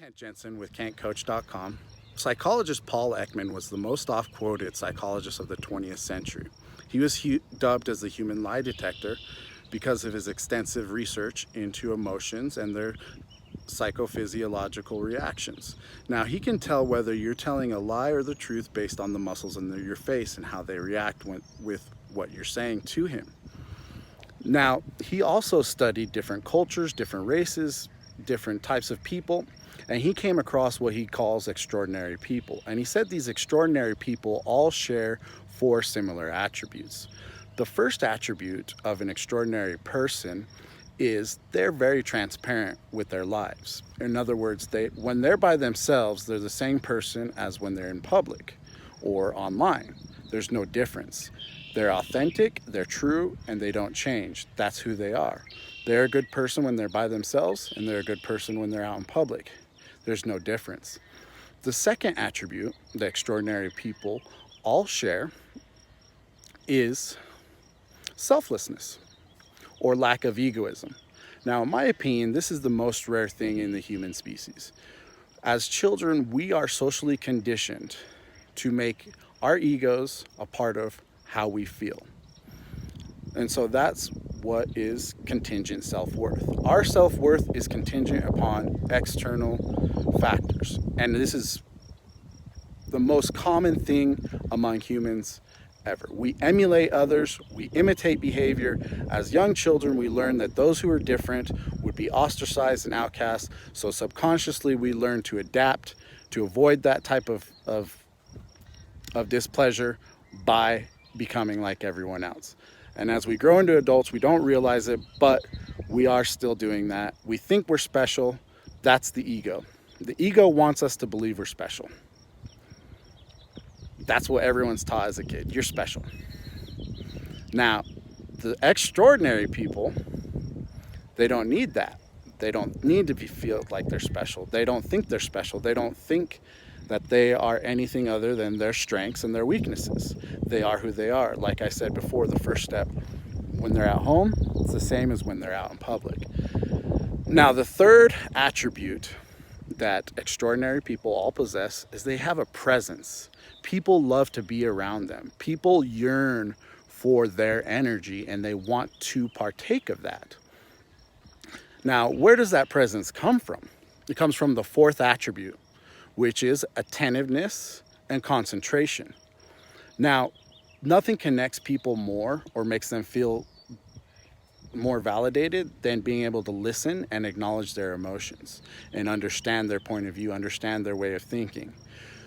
Kent Jensen with KentCoach.com. Psychologist Paul Ekman was the most oft-quoted psychologist of the 20th century. He was dubbed as the human lie detector because of his extensive research into emotions and their psychophysiological reactions. Now, he can tell whether you're telling a lie or the truth based on the muscles in your face and how they react with what you're saying to him. Now, he also studied different cultures, different races, different types of people, and he came across what he calls extraordinary people. And he said these extraordinary people all share 4 similar attributes. The first attribute of an extraordinary person is they're very transparent with their lives. In other words, when they're by themselves, they're the same person as when they're in public or online. There's no difference. They're authentic, they're true, and they don't change. That's who they are. They're a good person when they're by themselves, and they're a good person when they're out in public. There's no difference. The second attribute that extraordinary people all share is selflessness or lack of egoism. Now, in my opinion, this is the most rare thing in the human species. As children, we are socially conditioned to make our egos a part of how we feel. And so that's what is contingent self-worth. Our self-worth is contingent upon external factors. And this is the most common thing among humans ever. We emulate others, we imitate behavior. As young children, we learn that those who are different would be ostracized and outcast. So subconsciously, we learn to adapt, to avoid that type of displeasure by becoming like everyone else. And as we grow into adults, we don't realize it, but we are still doing that. We think we're special. That's the ego. The ego wants us to believe we're special. That's what everyone's taught as a kid. You're special. Now, the extraordinary people, they don't need that. They don't need to feel like they're special. They don't think they're special. They don't think that they are anything other than their strengths and their weaknesses. They are who they are. Like I said before, the first step when they're at home, it's the same as when they're out in public. Now, the third attribute that extraordinary people all possess is they have a presence. People love to be around them. People yearn for their energy and they want to partake of that. Now, where does that presence come from? It comes from the fourth attribute, which is attentiveness and concentration. Now, nothing connects people more or makes them feel more validated than being able to listen and acknowledge their emotions and understand their point of view, understand their way of thinking.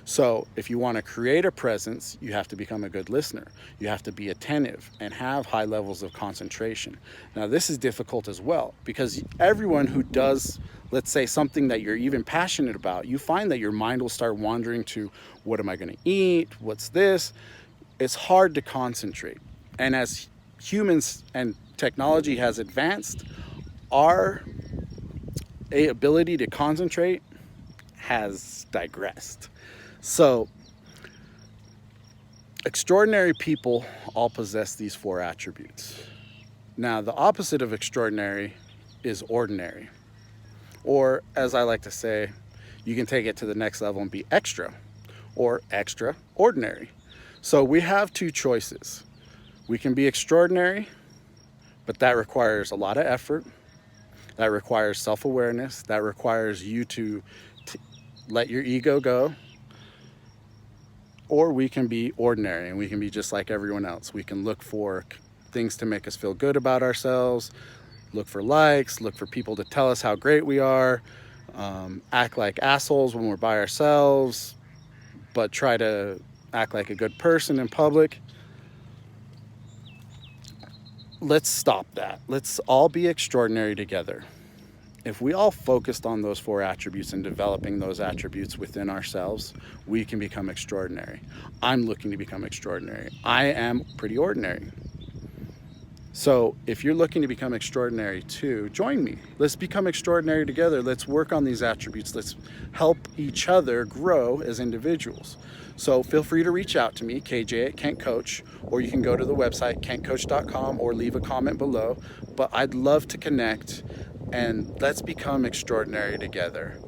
So if you want to create a presence, you have to become a good listener. You have to be attentive and have high levels of concentration. Now, this is difficult as well because everyone who does, let's say, something that you're even passionate about, you find that your mind will start wandering to, what am I going to eat? What's this? It's hard to concentrate. And as humans and technology has advanced, our ability to concentrate has digressed. So, extraordinary people all possess these 4 attributes. Now, the opposite of extraordinary is ordinary. Or, as I like to say, you can take it to the next level and be extra or extraordinary. So we have 2 choices. We can be extraordinary, but that requires a lot of effort. That requires self-awareness. That requires you to let your ego go. Or we can be ordinary and we can be just like everyone else. We can look for things to make us feel good about ourselves, look for likes, look for people to tell us how great we are, act like assholes when we're by ourselves, but try to act like a good person in public. Let's stop that. Let's all be extraordinary together. If we all focused on those 4 attributes and developing those attributes within ourselves, we can become extraordinary. I'm looking to become extraordinary. I am pretty ordinary. So if you're looking to become extraordinary too, join me. Let's become extraordinary together. Let's work on these attributes. Let's help each other grow as individuals. So feel free to reach out to me, KJ at KentCoach, or you can go to the website, KentCoach.com, or leave a comment below. But I'd love to connect, and let's become extraordinary together.